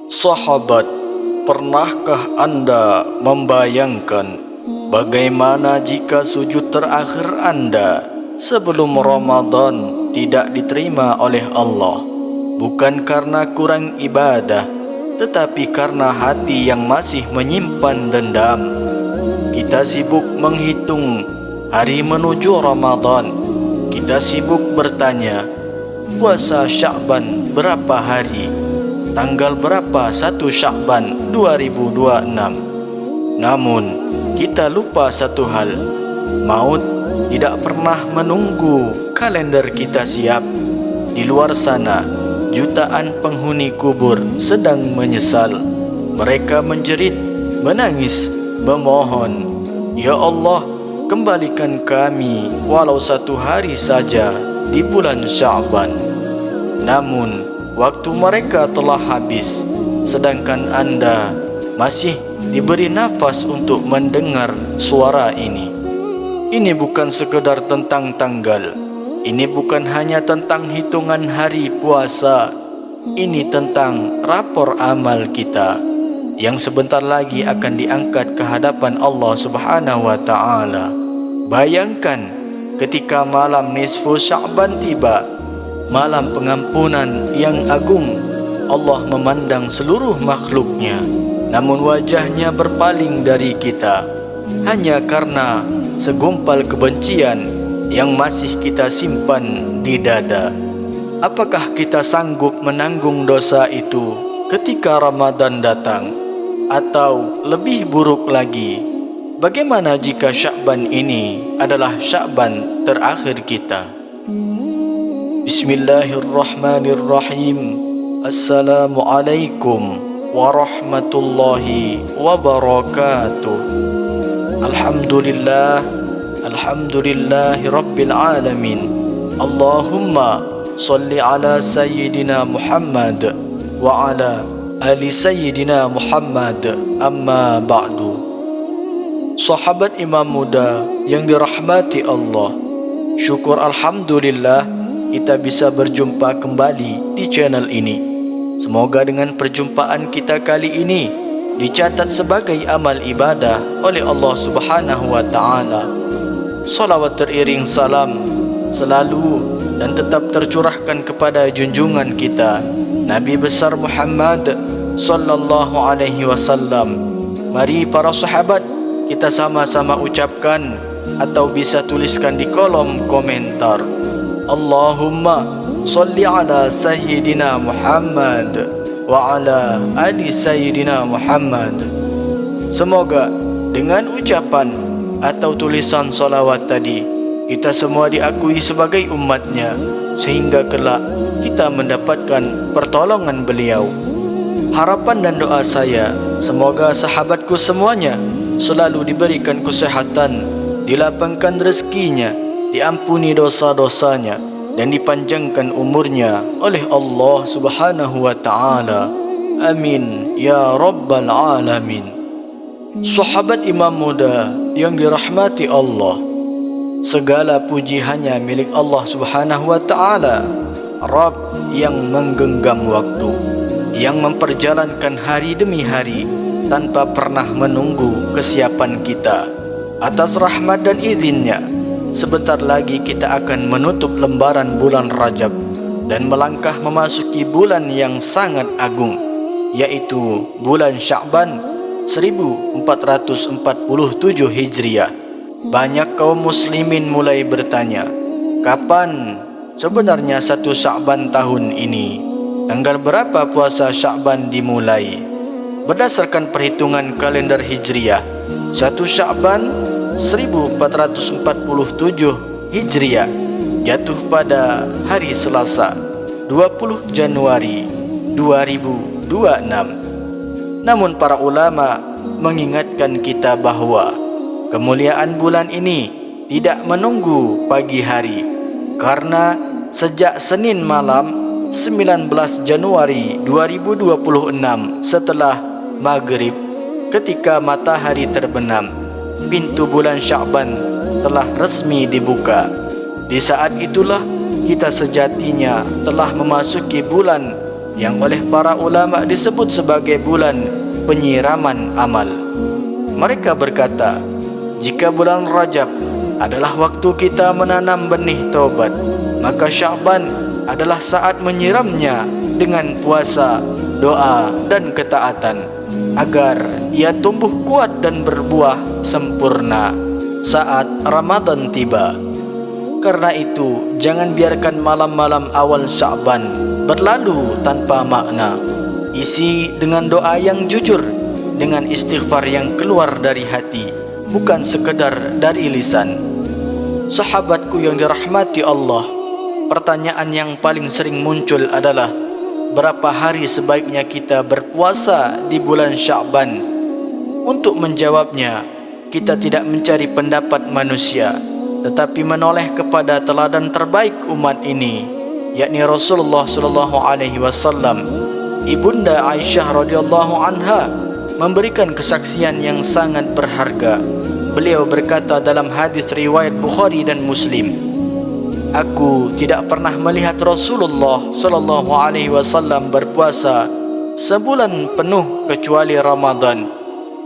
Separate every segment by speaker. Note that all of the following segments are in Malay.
Speaker 1: Sahabat, pernahkah Anda membayangkan bagaimana jika sujud terakhir Anda sebelum Ramadan tidak diterima oleh Allah? Bukan karena kurang ibadah, tetapi karena hati yang masih menyimpan dendam. Kita sibuk menghitung hari menuju Ramadan. Kita sibuk bertanya, puasa Sya'ban berapa hari? Tanggal berapa 1 Sya'ban 2026? Namun, kita lupa satu hal. Maut tidak pernah menunggu kalender kita siap. Di luar sana, jutaan penghuni kubur sedang menyesal. Mereka menjerit, menangis, memohon, "Ya Allah, kembalikan kami walau 1 hari saja di bulan Sya'ban." Namun, waktu mereka telah habis, sedangkan Anda masih diberi nafas untuk mendengar suara ini. Ini bukan sekedar tentang tanggal. Ini bukan hanya tentang hitungan hari puasa. Ini tentang rapor amal kita yang sebentar lagi akan diangkat ke hadapan Allah Subhanahu wa taala. Bayangkan ketika malam nisfu Sya'ban tiba, malam pengampunan yang agung. Allah memandang seluruh makhluknya, namun wajahnya berpaling dari kita hanya karena segumpal kebencian yang masih kita simpan di dada. Apakah kita sanggup menanggung dosa itu ketika Ramadan datang? Atau lebih buruk lagi, bagaimana jika Sya'ban ini adalah Sya'ban terakhir kita? Bismillahirrahmanirrahim. Assalamualaikum warahmatullahi wabarakatuh. Alhamdulillahi rabbil alamin. Allahumma salli ala sayyidina Muhammad wa ala ali sayyidina Muhammad, amma ba'du. Sahabat Imam Muda yang dirahmati Allah, syukur alhamdulillah kita bisa berjumpa kembali di channel ini. Semoga dengan perjumpaan kita kali ini dicatat sebagai amal ibadah oleh Allah Subhanahu wa taala. Salawat teriring salam selalu dan tetap tercurahkan kepada junjungan kita Nabi besar Muhammad sallallahu alaihi wasallam. Mari para sahabat, kita sama-sama ucapkan atau bisa tuliskan di kolom komentar, Allahumma salli ala sayyidina Muhammad wa ala ali sayyidina Muhammad. Semoga dengan ucapan atau tulisan salawat tadi, kita semua diakui sebagai umatnya, sehingga kelak kita mendapatkan pertolongan beliau. Harapan dan doa saya, semoga sahabatku semuanya selalu diberikan kesehatan, dilapangkan rezekinya, diampuni dosa-dosanya, dan dipanjangkan umurnya oleh Allah Subhanahu wa taala. Amin ya rabbal alamin. Sahabat Imam Muda yang dirahmati Allah, segala puji hanya milik Allah Subhanahu wa taala, Rabb yang menggenggam waktu, yang memperjalankan hari demi hari tanpa pernah menunggu kesiapan kita. Atas rahmat dan izinnya, sebentar lagi kita akan menutup lembaran bulan Rajab dan melangkah memasuki bulan yang sangat agung, yaitu bulan Sya'ban 1447 Hijriah. Banyak kaum muslimin mulai bertanya, kapan sebenarnya 1 Sya'ban tahun ini? Tanggal berapa puasa Sya'ban dimulai? Berdasarkan perhitungan kalender Hijriah, 1 Sya'ban 1447 Hijriah jatuh pada hari Selasa 20 Januari 2026. Namun para ulama mengingatkan kita bahwa kemuliaan bulan ini tidak menunggu pagi hari, karena sejak Senin malam 19 Januari 2026 setelah maghrib, ketika matahari terbenam, pintu bulan Sya'ban telah resmi dibuka. Di saat itulah kita sejatinya telah memasuki bulan yang oleh para ulama disebut sebagai bulan penyiraman amal. Mereka berkata, jika bulan Rajab adalah waktu kita menanam benih taubat, maka Sya'ban adalah saat menyiramnya dengan puasa, doa dan ketaatan agar ia tumbuh kuat dan berbuah sempurna saat Ramadan tiba. Karena itu, jangan biarkan malam-malam awal Sya'ban berlalu tanpa makna. Isi dengan doa yang jujur, dengan istighfar yang keluar dari hati, bukan sekedar dari lisan. Sahabatku yang dirahmati Allah, pertanyaan yang paling sering muncul adalah, berapa hari sebaiknya kita berpuasa di bulan Sya'ban? Untuk menjawabnya, kita tidak mencari pendapat manusia, tetapi menoleh kepada teladan terbaik umat ini, yakni Rasulullah SAW. Ibunda Aisyah radhiyallahu anha memberikan kesaksian yang sangat berharga. Beliau berkata dalam hadis riwayat Bukhari dan Muslim, aku tidak pernah melihat Rasulullah SAW berpuasa sebulan penuh kecuali Ramadan,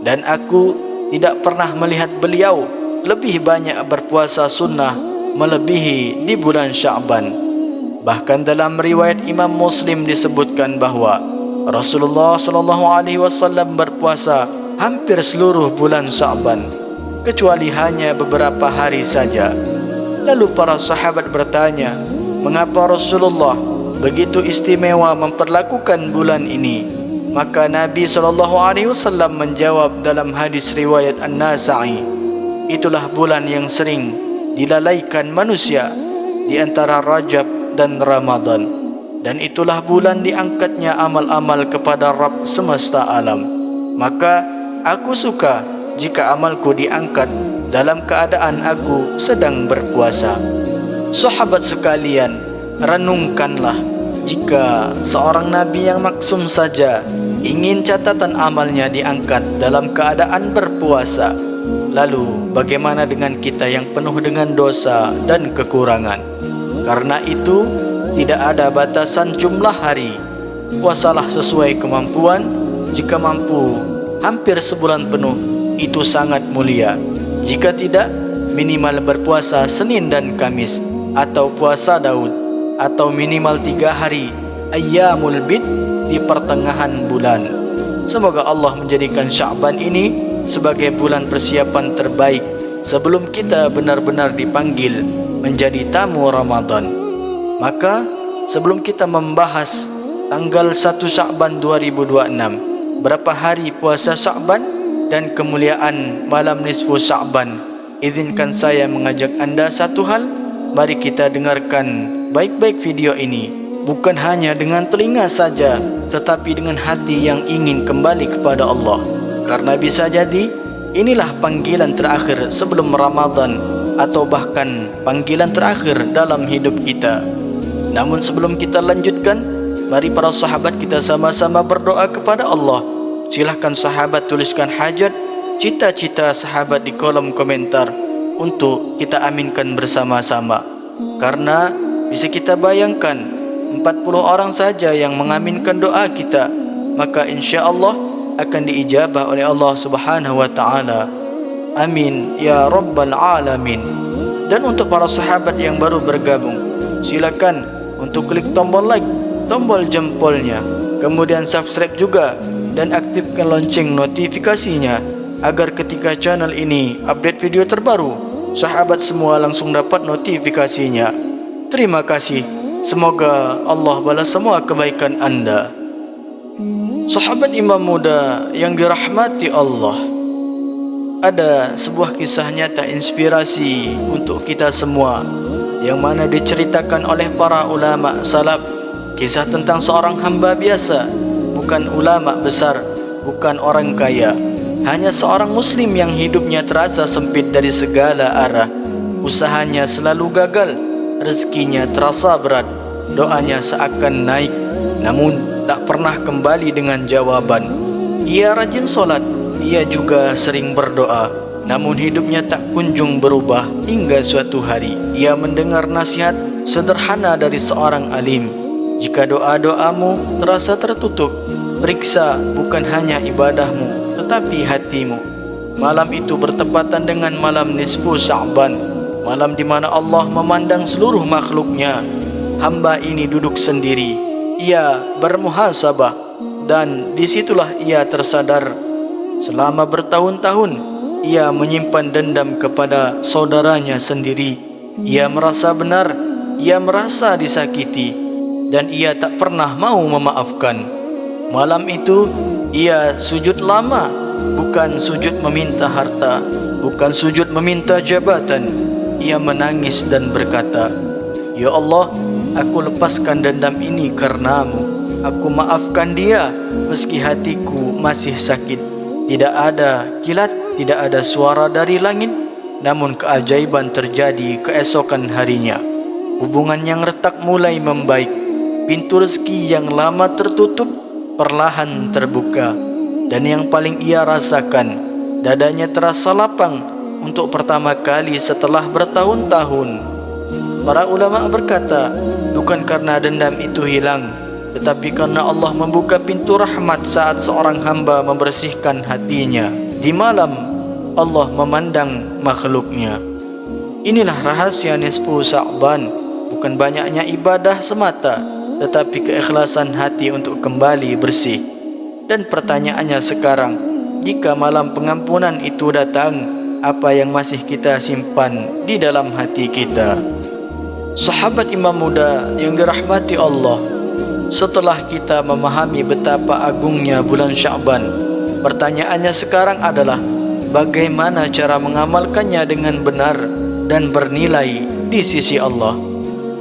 Speaker 1: dan aku tidak pernah melihat beliau lebih banyak berpuasa sunnah melebihi di bulan Sya'ban. Bahkan dalam riwayat Imam Muslim disebutkan bahwa Rasulullah SAW berpuasa hampir seluruh bulan Sya'ban, kecuali hanya beberapa hari saja. Lalu para sahabat bertanya, mengapa Rasulullah begitu istimewa memperlakukan bulan ini? Maka Nabi SAW menjawab dalam hadis riwayat An-Nasa'i, itulah bulan yang sering dilalaikan manusia di antara Rajab dan Ramadan, dan itulah bulan diangkatnya amal-amal kepada Rabb semesta alam. Maka aku suka jika amalku diangkat dalam keadaan aku sedang berpuasa. Sahabat sekalian, renungkanlah, jika seorang nabi yang maksum saja ingin catatan amalnya diangkat dalam keadaan berpuasa, lalu bagaimana dengan kita yang penuh dengan dosa dan kekurangan? Karena itu, tidak ada batasan jumlah hari. Puasalah sesuai kemampuan. Jika mampu hampir sebulan penuh, itu sangat mulia. Jika tidak, minimal berpuasa Senin dan Kamis, atau puasa Daud, atau minimal 3 hari Ayyamul Bid di pertengahan bulan. Semoga Allah menjadikan Sya'ban ini sebagai bulan persiapan terbaik sebelum kita benar-benar dipanggil menjadi tamu Ramadan. Maka sebelum kita membahas tanggal 1 Sya'ban 2026, berapa hari puasa Sya'ban dan kemuliaan malam nisfu Sya'ban, izinkan saya mengajak anda satu hal. Mari kita dengarkan baik-baik video ini, bukan hanya dengan telinga saja, tetapi dengan hati yang ingin kembali kepada Allah. Karena bisa jadi inilah panggilan terakhir sebelum Ramadan, atau bahkan panggilan terakhir dalam hidup kita. Namun sebelum kita lanjutkan, mari para sahabat kita sama-sama berdoa kepada Allah. Silahkan sahabat tuliskan hajat, cita-cita sahabat di kolom komentar untuk kita aminkan bersama-sama. Karena bisa kita bayangkan 40 orang saja yang mengaminkan doa kita, maka insya Allah akan diijabah oleh Allah Subhanahu wa Ta'ala. Amin ya Rabbal Alamin. Dan untuk para sahabat yang baru bergabung, silakan untuk klik tombol like, tombol jempolnya, kemudian subscribe juga, dan aktifkan lonceng notifikasinya, agar ketika channel ini update video terbaru, sahabat semua langsung dapat notifikasinya. Terima kasih. Semoga Allah balas semua kebaikan anda. Sahabat imam muda yang dirahmati Allah, ada sebuah kisah nyata inspirasi untuk kita semua, yang mana diceritakan oleh para ulama salaf. Kisah tentang seorang hamba biasa, bukan ulama besar, bukan orang kaya, hanya seorang muslim yang hidupnya terasa sempit dari segala arah. Usahanya selalu gagal, rezekinya terasa berat, doanya seakan naik, namun tak pernah kembali dengan jawaban. Ia rajin solat, ia juga sering berdoa, namun hidupnya tak kunjung berubah. Hingga suatu hari ia mendengar nasihat sederhana dari seorang alim. Jika doa-doamu terasa tertutup, periksa bukan hanya ibadahmu tetapi hatimu. Malam itu bertepatan dengan malam nisfu Sya'ban, malam di mana Allah memandang seluruh makhluknya. Hamba ini duduk sendiri, ia bermuhasabah, dan disitulah ia tersadar selama bertahun-tahun ia menyimpan dendam kepada saudaranya sendiri. Ia merasa benar, ia merasa disakiti, dan ia tak pernah mau memaafkan. Malam itu ia sujud lama, bukan sujud meminta harta, bukan sujud meminta jabatan. Ia menangis dan berkata, "Ya Allah, aku lepaskan dendam ini karenamu. Aku maafkan dia meski hatiku masih sakit." Tidak ada kilat, tidak ada suara dari langit, namun keajaiban terjadi keesokan harinya. Hubungan yang retak mulai membaik. Pintu rezeki yang lama tertutup perlahan terbuka. Dan yang paling ia rasakan, dadanya terasa lapang untuk pertama kali setelah bertahun-tahun. Para ulama berkata, bukan karena dendam itu hilang, tetapi karena Allah membuka pintu rahmat saat seorang hamba membersihkan hatinya. Di malam, Allah memandang makhluknya. Inilah rahasia nisfu Sya'ban, bukan banyaknya ibadah semata, tetapi keikhlasan hati untuk kembali bersih. Dan pertanyaannya sekarang, jika malam pengampunan itu datang, apa yang masih kita simpan di dalam hati kita? Sahabat imam muda yang dirahmati Allah, setelah kita memahami betapa agungnya bulan Sya'ban, pertanyaannya sekarang adalah bagaimana cara mengamalkannya dengan benar dan bernilai di sisi Allah.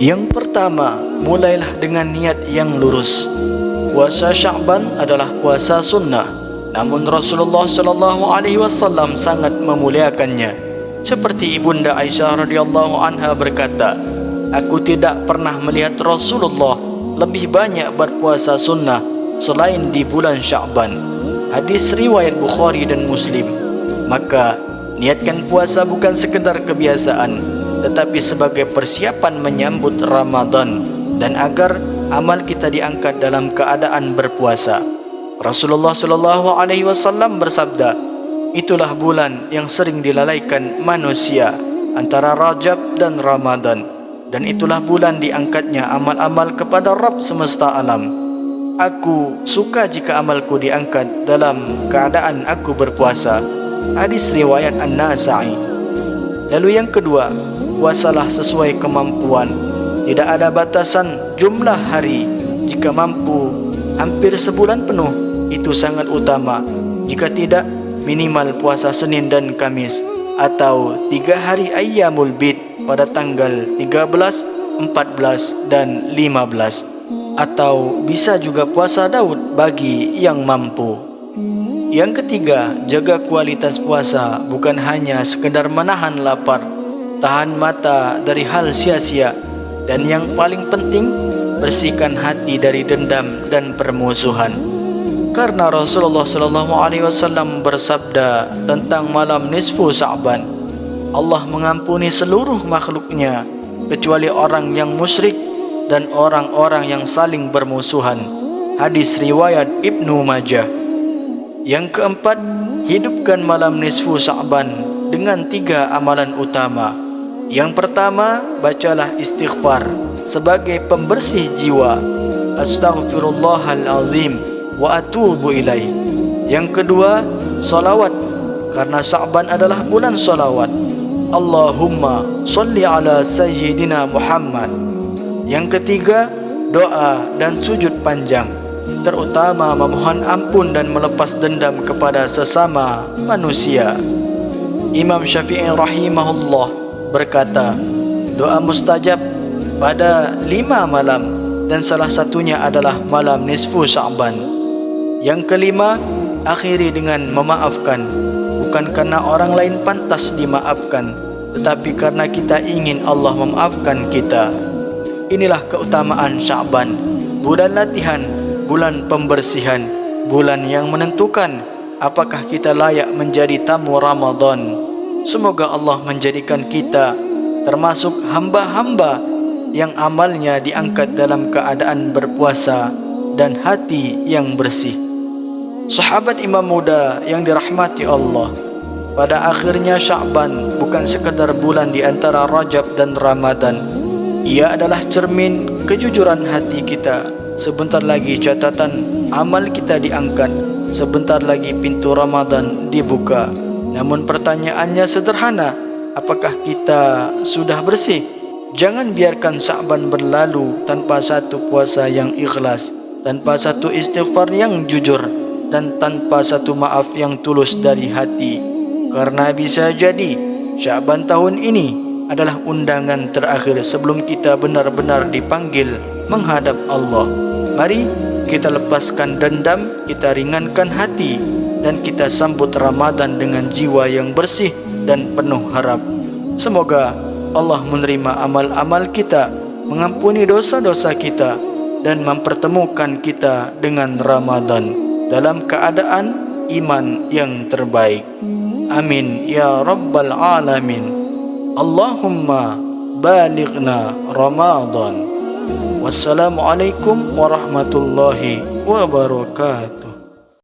Speaker 1: Yang pertama, mulailah dengan niat yang lurus. Puasa Sya'ban adalah puasa sunnah, namun Rasulullah SAW sangat memuliakannya. Seperti Ibunda Aisyah radhiyallahu anha berkata, "Aku tidak pernah melihat Rasulullah lebih banyak berpuasa sunnah selain di bulan Sya'ban." Hadis riwayat Bukhari dan Muslim. Maka niatkan puasa bukan sekedar kebiasaan, tetapi sebagai persiapan menyambut Ramadan, dan agar amal kita diangkat dalam keadaan berpuasa. Rasulullah SAW bersabda, "Itulah bulan yang sering dilalaikan manusia antara Rajab dan Ramadan, dan itulah bulan diangkatnya amal-amal kepada Rabb semesta alam. Aku suka jika amalku diangkat dalam keadaan aku berpuasa." Hadis riwayat An-Nasa'i. Lalu yang kedua, puasalah sesuai kemampuan. Tidak ada batasan jumlah hari. Jika mampu hampir sebulan penuh, itu sangat utama. Jika tidak, minimal puasa Senin dan Kamis, atau 3 hari Ayyamul Bid pada tanggal 13, 14 dan 15. Atau bisa juga puasa Daud bagi yang mampu. Yang ketiga, jaga kualitas puasa, bukan hanya sekedar menahan lapar, tahan mata dari hal sia-sia, dan yang paling penting, bersihkan hati dari dendam dan permusuhan. Karena Rasulullah SAW bersabda tentang malam nisfu Sya'ban, Allah mengampuni seluruh makhluknya kecuali orang yang musyrik dan orang-orang yang saling bermusuhan. Hadis riwayat Ibnu Majah. Yang keempat, hidupkan malam nisfu Sya'ban dengan 3 amalan utama. Yang pertama, bacalah istighfar sebagai pembersih jiwa. Astaghfirullahalazim wa atubu ilaih. Yang kedua, salawat, karena Sya'ban adalah bulan salawat. Allahumma salli ala sayyidina Muhammad. Yang ketiga, doa dan sujud panjang, terutama memohon ampun dan melepas dendam kepada sesama manusia. Imam Syafi'i rahimahullah berkata, doa mustajab pada 5 malam, dan salah satunya adalah malam nisfu Sya'ban. Yang kelima, akhiri dengan memaafkan, bukan karena orang lain pantas dimaafkan, tetapi karena kita ingin Allah memaafkan kita. Inilah keutamaan Sya'ban, bulan latihan, bulan pembersihan, bulan yang menentukan apakah kita layak menjadi tamu Ramadan. Semoga Allah menjadikan kita termasuk hamba-hamba yang amalnya diangkat dalam keadaan berpuasa dan hati yang bersih. Sahabat imam muda yang dirahmati Allah, pada akhirnya Sya'ban bukan sekadar bulan di antara Rajab dan Ramadan. Ia adalah cermin kejujuran hati kita. Sebentar lagi catatan amal kita diangkat, sebentar lagi pintu Ramadan dibuka. Namun pertanyaannya sederhana, apakah kita sudah bersih? Jangan biarkan Sya'ban berlalu tanpa satu puasa yang ikhlas, tanpa satu istighfar yang jujur, dan tanpa satu maaf yang tulus dari hati. Karena bisa jadi Sya'ban tahun ini adalah undangan terakhir sebelum kita benar-benar dipanggil menghadap Allah. Mari kita lepaskan dendam, kita ringankan hati, dan kita sambut Ramadan dengan jiwa yang bersih dan penuh harap. Semoga Allah menerima amal-amal kita, mengampuni dosa-dosa kita, dan mempertemukan kita dengan Ramadan dalam keadaan iman yang terbaik. Amin ya rabbal alamin. Allahumma balighna Ramadan. Wassalamualaikum warahmatullahi wabarakatuh.